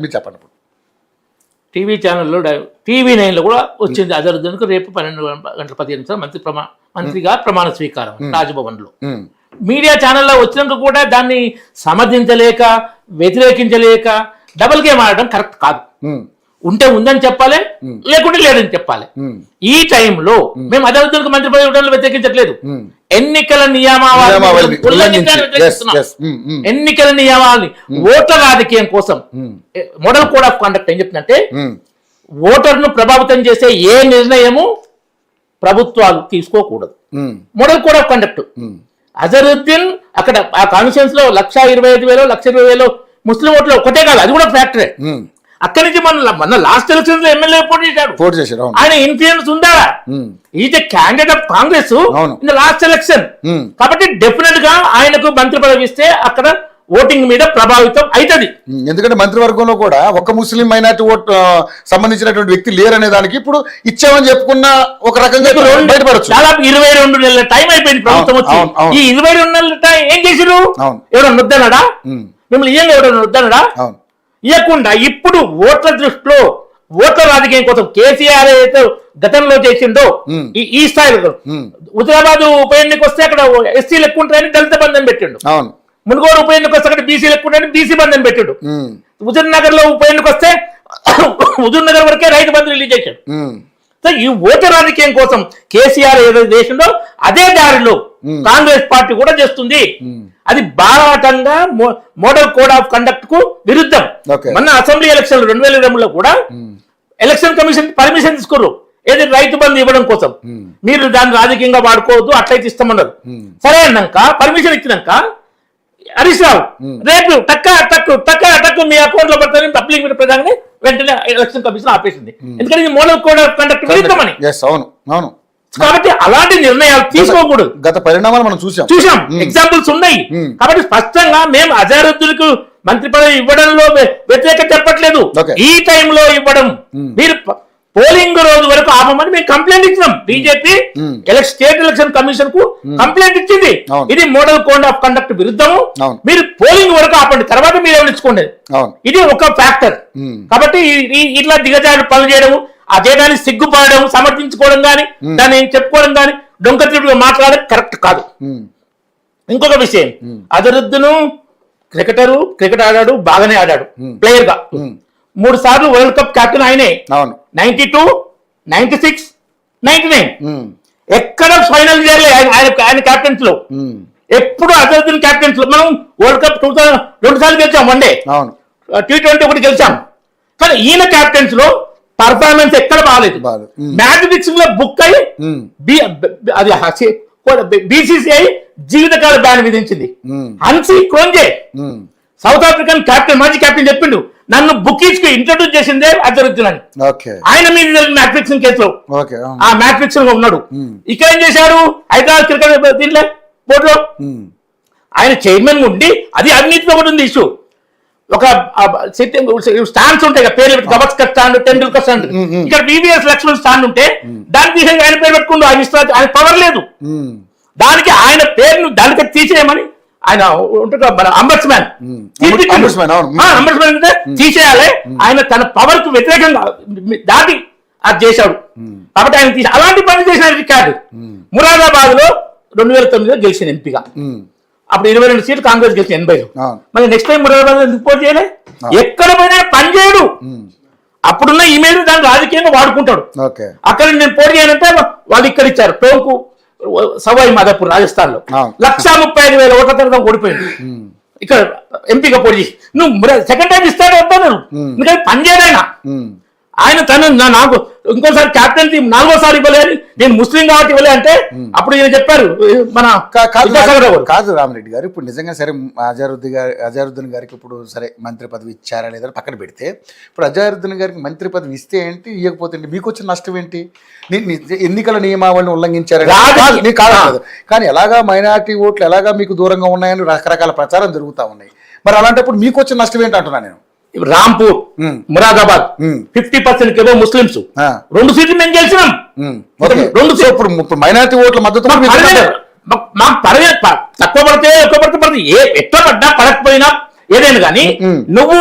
మీరు చెప్పండి. టీవీ ఛానల్లో టీవీ 9లో కూడా వచ్చింది అజరుద్దీన్కు రేపు 12:15 మంత్రిగా ప్రమాణ స్వీకారం రాజ్భవన్లో. మీడియా ఛానల్లో వచ్చినాక కూడా దాన్ని సమర్థించలేక వ్యతిరేకించలేక డబుల్ గేమ్ ఆడటం కరెక్ట్ కాదు. ఉంటే ఉందని చెప్పాలి, లేకుంటే లేదని చెప్పాలి. ఈ టైంలో మేము అజరుద్దీన్కు మంత్రి పదవి ఇవ్వడంలో వ్యతిరేకించట్లేదు. ఎన్నికల నియమావళి ఎన్నికల నియమావళి ఓట్ల రాజకీయం కోసం మోడల్ కోడ్ ఆఫ్ కండక్ట్ ఏం చెప్తుందంటే ఓటర్ను ప్రభావితం చేసే ఏ నిర్ణయము ప్రభుత్వాలు తీసుకోకూడదు. Model code of conduct. Azharuddin అక్కడ ఆ కాన్స్టిట్యూన్స్ లో 1,25,000 1,20,000 ముస్లిం ఓట్లు ఒకటే కాదు, అది కూడా ఫ్యాక్టరే. అక్కడి నుంచి మన లాస్ట్ ఎలక్షన్ లో ఎమ్మెల్యే పోటీ చేశాడు. ఆయన ఇన్ఫ్లుయెన్స్ ఉందా? Is a candidate of Congress in the last election. కాబట్టి డెఫినెట్ గా ఆయనకు మంత్రి పదవి ఇస్తే అక్కడ ఓటింగ్ మీద ప్రభావితం అవుతుంది. ఎందుకంటే మంత్రివర్గంలో కూడా ఒక ముస్లిం మైనార్టీ ఓట్ సంబంధించినటువంటి వ్యక్తి లేరనే దానికి ఇప్పుడు ఇచ్చామని చెప్పుకున్న ఒక రకంగా బయటపడచ్చు. దాదాపు 22 నెలల టైం అయిపోయింది ప్రభుత్వం వచ్చి. ఈ 22 నెలల టైం ఏం చేసిరు? ఎవరైనా వద్దన్నాడా? మిమ్మల్ని ఇయ్యంగా ఎవరైనా వద్దన్నాడా? ఇవ్వకుండా ఇప్పుడు ఓట్ల దృష్టిలో ఓట్ల రాజకీయం కోసం కేసీఆర్ ఏదైతే గతంలో చేసిందో ఈ స్థాయిలో హుజరాబాద్ ఉప ఎన్నిక వస్తే అక్కడ ఎస్సీలు ఎక్కువ ఉంటాయని దళిత బంధం పెట్టిండు. మునుగోడు ఉప ఎన్నిక వస్తే అక్కడ బీసీలు ఎక్కువ ఉంటాయని బీసీ బంధం పెట్టిండు. హుజూర్ నగర్ లో ఉప ఎన్నిక వస్తే హుజూర్ నగర్ వరకే రైతు బంధు రిలీజ్ చేశాడు. సో ఈ ఓటర్ రాజకీయం కోసం కేసీఆర్ ఏదైతే చేసిండో అదే దారిలో కాంగ్రెస్ పార్టీ కూడా చేస్తుంది. అది బారాటంగా మోడల్ కోడ్ ఆఫ్ కండక్ట్ కు విరుద్ధం. మొన్న అసెంబ్లీ ఎలక్షన్ 2020లో కూడా ఎలక్షన్ కమిషన్ పర్మిషన్ తీసుకున్నారు ఏది రైతు బంధు ఇవ్వడం కోసం. మీరు దాన్ని రాజకీయంగా వాడుకోవద్దు, అట్లయితే ఇస్తామన్నారు. సరే అన్నాక పర్మిషన్ ఇచ్చినాక హరీష్ రావు రేపు టక్కు మీ అకౌంట్ లో పడతారని పబ్లిక్ మీద ప్రధాని వెంటనే ఎలక్షన్ కమిషన్ ఆపేసింది. ఎందుకంటే ఇది మోడల్ కోడ్ ఆఫ్ కండక్ట్ విరుద్ధమని. కాబట్టి అలాంటి నిర్ణయాలు తీసుకోకూడదు. గత పరిణామాలు మనం చూసాం, ఎగ్జాంపుల్స్ ఉన్నాయి. కాబట్టి స్పష్టంగా మేము అజరుద్దీన్కు మంత్రి పదవి ఇవ్వడంలో వ్యతిరేకత చెప్పట్లేదు. ఈ టైంలో ఇవ్వడం మీరు పోలింగ్ రోజు వరకు ఆపమని మేము కంప్లైంట్ ఇచ్చినాం. బీజేపీ స్టేట్ ఎలక్షన్ కమిషన్ కు కంప్లైంట్ ఇచ్చింది. ఇది మోడల్ కోడ్ ఆఫ్ కండక్ట్ విరుద్ధము, మీరు పోలింగ్ వరకు ఆపండి, తర్వాత మీరు ఎవరించుకోండి. ఇది ఒక ఫ్యాక్టర్. కాబట్టి ఇట్లా దిగజారు పనులు చేయడం, ఆ చేయడానికి సిగ్గుపడడం, సమర్థించుకోవడం కానీ దాన్ని చెప్పుకోవడం కానీ డొంకతిగా మాట్లాడడం కరెక్ట్ కాదు. ఇంకొక విషయం, అజరుద్దీన్ క్రికెట్ ఆడాడు, బాగానే ఆడాడు ప్లేయర్ గా. 3 సార్లు వరల్డ్ కప్ కెప్టెన్ ఆయనే. 92, 96, 99 ఎక్కడ ఫైనల్ చేయలే ఆయన కెప్టెన్స్ లో. ఎప్పుడు అజరుద్దీన్ కెప్టెన్స్ లో మనం వరల్డ్ కప్ 2 సార్లు గెలిచాం, వన్డే, T20 ఒకటి గెలిచాం. కానీ ఈయన కెప్టెన్స్ లో పర్ఫార్మెన్స్ ఎక్కడ బాగాలేదు. మ్యాచ్ ఫిక్సింగ్ లో బుక్ అయ్యి అది బీసీసీఐ జీవితకాల బ్యాన్ విధించింది. హన్సీ క్రోంజే సౌత్ ఆఫ్రికన్ కెప్టెన్, మాజీ కెప్టెన్ చెప్పిండు, నన్ను బుకీస్ కి ఇంట్రొడ్యూస్ చేసిందే అజరుద్దీన్ అని. ఆయన మీద మ్యాచ్ ఫిక్సింగ్ కేసులో ఆ మ్యాచ్ ఫిక్సింగ్ లో ఉన్నాడు. ఇక్కడ ఏం చేశాడు? హైదరాబాద్ క్రికెట్ దీంట్లో బోర్డులో ఆయన చైర్మన్ ఉండి, అది అవినీతితో కూడా ఉంది ఇష్యూ. ఒక స్టాండ్స్ ఉంటాయి, పేర్లు పెట్టి గవస్కర్ స్టాండ్, టెండూల్కర్ స్టాండ్, ఇక్కడ వివిఎస్ లక్ష్మణ్ స్టాండ్ ఉంటే దాన్ని తీసేసి ఆయన పేరు పెట్టుకుంటూ ఆయన పవర్ లేదు. దానికి ఆయన పేరును దానికి తీసేయమని ఆయన మన అంబడ్స్మ్యాన్ తీసేయాలి. ఆయన తన పవర్ కు వ్యతిరేకంగా దాటి అది చేశాడు. కాబట్టి ఆయన తీసి అలాంటి పని చేసిన రికార్డు. మురాదాబాద్ లో 2009లో గెలిచిన ఎంపీగా, అప్పుడు 22 సీట్లు కాంగ్రెస్ గెలిచిన 80లో. మరి నెక్స్ట్ టైం మురాదాబాద్ ఎందుకు పోటీ చేయలే? ఎక్కడ పోయినా పని చేయడు. అప్పుడున్న ఇమేజ్ దాన్ని రాజకీయంగా వాడుకుంటాడు. అక్కడ నేను పోటీ చేయాలంటే వాళ్ళు ఇక్కడ ఇచ్చారు టోంకు సవాయి మాధోపూర్ రాజస్థాన్ లో 1,35,000 ఓట్ల తర్వాత ఓడిపోయింది. ఇక్కడ ఎంపీగా పోటీ నువ్వు సెకండ్ టైం ఇస్తాడు వద్దాను, ఎందుకంటే పని చేయడాయన. ఆయన తను నాకు ఇంకోసారి క్యాప్టెన్సీ 4వ సారి ఇవ్వలేదు, నేను ముస్లిం కాబట్టి ఇవ్వలే అంటే అప్పుడు ఈయన చెప్పారు మన కాదు రామిరెడ్డి గారు. ఇప్పుడు నిజంగా సరే అజరుద్దీన్ గారికి ఇప్పుడు సరే మంత్రి పదవి ఇచ్చారా లేదా పక్కన పెడితే, ఇప్పుడు అజరుద్దీన్ గారికి మంత్రి పదవి ఇస్తే ఏంటి, ఇవ్వకపోతే మీకు వచ్చిన నష్టం ఏంటి? ఎన్నికల నియమావళిని ఉల్లంఘించారని కాదు, కానీ ఎలాగా మైనారిటీ ఓట్లు ఎలాగా మీకు దూరంగా ఉన్నాయని రకరకాల ప్రచారం జరుగుతూ ఉన్నాయి. మరి అలాంటప్పుడు మీకు వచ్చిన నష్టం ఏంటి అంటున్నా నేను. రాంపూర్, మురాదాబాద్ 50% ఏమో ముస్లింస్, 2 సీట్లు మేము గెలిచినాం. 2 మైనారిటీ ఓట్ల మద్దతు మాకు తక్కువ పడితే ఎక్కువ పడితే ఎట్లా పడ్డా పడకపోయినా ఏదైనా కానీ నువ్వు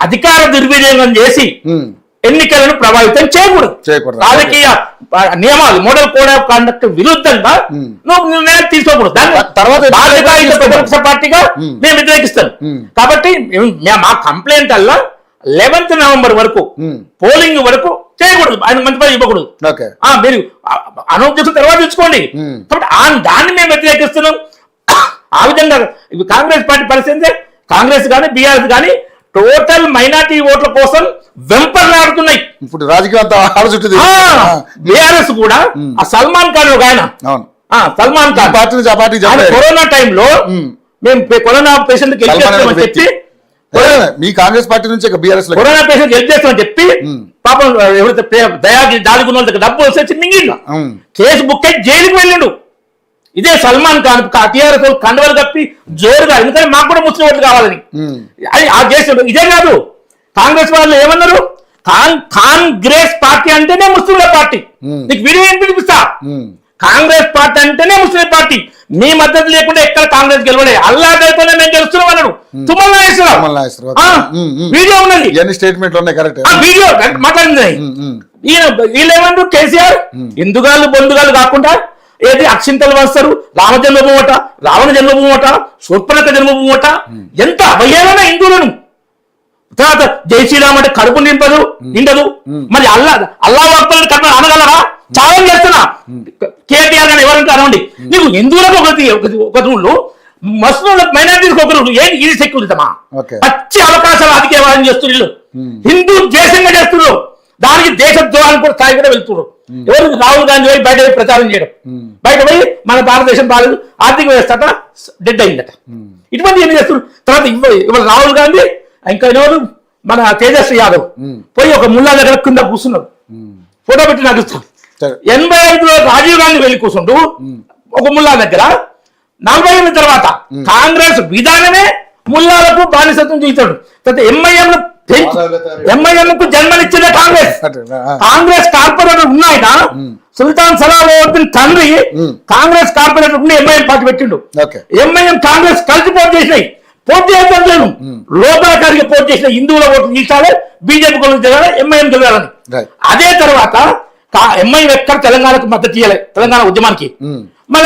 అధికార దుర్వినియోగం చేసి ఎన్నికలను ప్రభావితం చేయకూడదు. రాజకీయ నియమాలు మోడల్ కోడ్ ఆఫ్ కండక్ట్ విరుద్ధంగా నువ్వు నిర్ణయాలు తీసుకోకూడదు. తర్వాత బాధ్యతాయుత ప్రతిపక్ష పార్టీగా మేము వ్యతిరేకిస్తాం. కాబట్టి మా కంప్లైంట్ అల్లా 11th నవంబర్ వరకు పోలింగ్ వరకు చేయకూడదు, ఆయన మంత్రి పదవి ఇవ్వకూడదు. మీరు అనౌన్స్ చేసిన తర్వాత తెచ్చుకోండి. కాబట్టి దాన్ని మేము వ్యతిరేకిస్తున్నాం. ఆ విధంగా కాంగ్రెస్ పార్టీ పరిస్థితి, కాంగ్రెస్ కానీ బీఆర్ఎస్ కానీ టోటల్ మైనార్టీ ఓట్ల కోసం వెంపర్లాడుతున్నాయి. ఇప్పుడు రాజకీయ బీఆర్ఎస్ కూడా ఆ సల్మాన్ ఖాన్ ఒక ఆయన, సల్మాన్ ఖాన్ కరోనా టైంలో మేము కరోనా పేషెంట్ కి హెల్ప్ చేస్తామని చెప్పి, మీ కాంగ్రెస్ పార్టీ నుంచి కరోనా పేషెంట్ హెల్ప్ చేస్తామని చెప్పి పాపం ఎవరైతే దయాకి దాడుకున్న వాళ్ళకి డబ్బు వస్తే మింగిండు, కేసు బుక్ అయి జైలుకి వెళ్ళిండు. ఇదే సల్మాన్ ఖాన్ టీఆర్ఎస్ కండవలు కప్పి జోరుగా, ఎందుకంటే మాకు కూడా ముస్లిం ఓట్లు కావాలని ఆ చేసాడు. ఇదే కాదు, కాంగ్రెస్ వాళ్ళు ఏమన్నారు, కాంగ్రెస్ పార్టీ అంటేనే ముస్లింల పార్టీ. నీకు వీడియో ఏం పిలిపిస్తా, కాంగ్రెస్ పార్టీ అంటేనే ముస్లిం పార్టీ, మీ మద్దతు లేకుండా ఎక్కడ కాంగ్రెస్ గెలవలే, అల్లాదైతేనే మేము గెలుస్తున్నాం అన్నాడు తుమ్మల నాగేశ్వరరావు. వీడియో ఉన్నది, స్టేట్మెంట్ వీడియో మాట్లాడింది. వీళ్ళేమన్నారు, కేసీఆర్ హిందుగాళ్ళు బొందుగాళ్ళు కాకుండా ఏది అక్షింతలు వస్తారు, రామ జన్మభూమి అట, రావణ జన్మభూమి అట, శూర్పణఖ జన్మభూమి అట, ఎంత అవహేళన హిందువులను. తర్వాత జై శ్రీరామ్ అంటే కడుపు నిండదు, మరి అల్లా భక్తులను కడుపు అనగలరా? చాలా చేస్తున్నా. కేటీఆర్ గారు ఎవరంటే అనండి, నీకు హిందువులకు ఒక రూళ్ళు, ముస్లింలకు మైనారిటీలకు ఒక రూళ్ళు, ఏంటి ఇది సెక్యులరిజమా? పచ్చి అవకాశాలు రాజకీయవాదం చేస్తున్నారు, హిందూ దేశంగా చేస్తున్నారు, దానికి దేశద్రోహానికి కూడా స్థాయి కూడా వెళ్తున్నారు. ఎవరు రాహుల్ గాంధీ పోయి బయట పోయి ప్రచారం చేయడం, బయట పోయి మన భారతదేశం బాగాలేదు, ఆర్థిక వ్యవస్థ డెడ్ అయిందట, ఇటువంటి ఏం చేస్తున్నారు. తర్వాత ఇవాళ రాహుల్ గాంధీ ఇంకా ఎవరు మన తేజస్వి యాదవ్ పోయి ఒక ముల్లా దగ్గర కింద కూర్చున్నారు, ఫోటో పెట్టి నాకు ఇస్తాం. 85లో రాజీవ్ గాంధీ వెళ్ళి కూర్చుంటూ ఒక ముల్లా దగ్గర, 40 తర్వాత కాంగ్రెస్ విధానమే ముల్లాలకు బానిసత్వం చూస్తాడు. తర్వాత ఎంఐఎం కు జన్మనిచ్చిందే కాంగ్రెస్ కార్పొరేటర్ ఉన్నాయన సుల్తాన్ సలావుద్దీన్ తండ్రి కాంగ్రెస్ కార్పొరేటర్ ఉండి ఎంఐఎం పార్టీ పెట్టిండు. ఎంఐఎం కాంగ్రెస్ కలిసి పోటీ చేసినాయి, పోటీ చేయడం లేదు, లోపల కలిగి పోటీ చేసిన హిందువుల ఓట్లు తీసాలి, బీజేపీ గెలవాలి, ఎంఐఎం గెలవాలని. అదే తర్వాత ఎంఐఎం ఎక్కడ తెలంగాణకు మద్దతు ఇయ్యాలి, తెలంగాణ ఉద్యమానికి. మన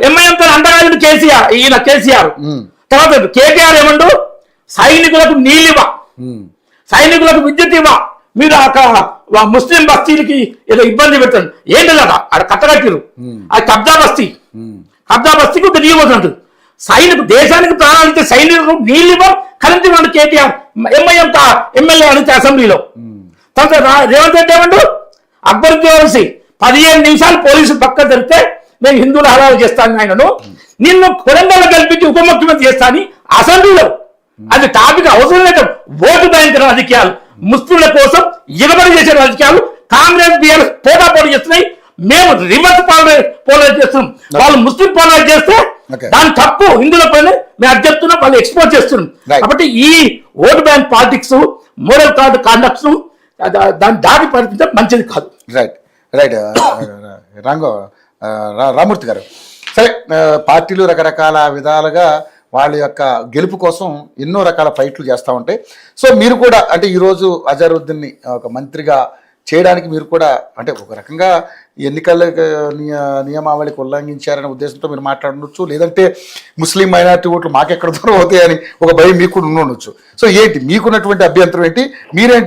ఎంఐఎం తో అండగా కేసీఆర్. తర్వాత కేటీఆర్ ఏమండు, సైనికులకు నీళ్ళివ్వ, సైనికులకు విద్యుత్ ఇవ్వ, మీరు ముస్లిం బస్తీలకి ఏదో ఇబ్బంది పెడతారు, ఏంటి కదా అక్కడ కట్టగట్టిరు, అది కబ్జా బస్తీకి ఒక నియమం ఉంటుంది. దేశానికి ప్రాణాలు ఇచ్చే సైనికులకు నీళ్ళు ఇవ్వ, కరెంట్ ఇవ్వండి కేటీఆర్ ఎంఐఎం ఎమ్మెల్యే అడిగితే అసెంబ్లీలో. తర్వాత రేవంత్ రెడ్డి ఏమండు, అక్బర్ దేవసి 15 నిమిషాలు పోలీసులు పక్క జరిగితే నేను హిందువులు హరాలు చేస్తాను, ఆయనను నిన్ను కొరంగల్ కల్పించి ఉప ముఖ్యమంత్రి చేస్తాను అసెంబ్లీలో. అది టాపిక్ అవసరం లేదు. ఓటు బ్యాంక్ రాజకీయాలు, ముస్లింల కోసం ఎగబడి చేసే రాజకీయాలు కాంగ్రెస్ బీఆర్ఎస్ పోటీ చేస్తున్నాయి. మేము రివర్స్ పోలరైజ్ చేస్తున్నాం, వాళ్ళు ముస్లిం పోలరైజ్ చేస్తే దాని తప్పు హిందువుల పైన మేము అది చెప్తున్నాం, వాళ్ళు ఎక్స్పోజ్ చేస్తున్నాం. కాబట్టి ఈ vote bank politics, moral card conducts దాన్ని దాడి పరిపించడం మంచిది కాదు. రైట్ రామూర్తి గారు, సరే పార్టీలు రకరకాల విధాలుగా వాళ్ళ యొక్క గెలుపు కోసం ఎన్నో రకాల ఫైట్లు చేస్తూ ఉంటాయి. సో మీరు కూడా అంటే ఈరోజు అజారుద్దీన్ని ఒక మంత్రిగా చేయడానికి మీరు కూడా అంటే ఒక రకంగా ఎన్నికల నియమావళికి ఉల్లంఘించారనే ఉద్దేశంతో మీరు మాట్లాడవచ్చు, లేదంటే ముస్లిం మైనారిటీ ఓట్లు మాకెక్కడ దూరం అవుతాయని ఒక భయం మీకు కూడా ఉండొచ్చు. సో ఏంటి మీకున్నటువంటి అభ్యంతరం ఏంటి, మీరేంటి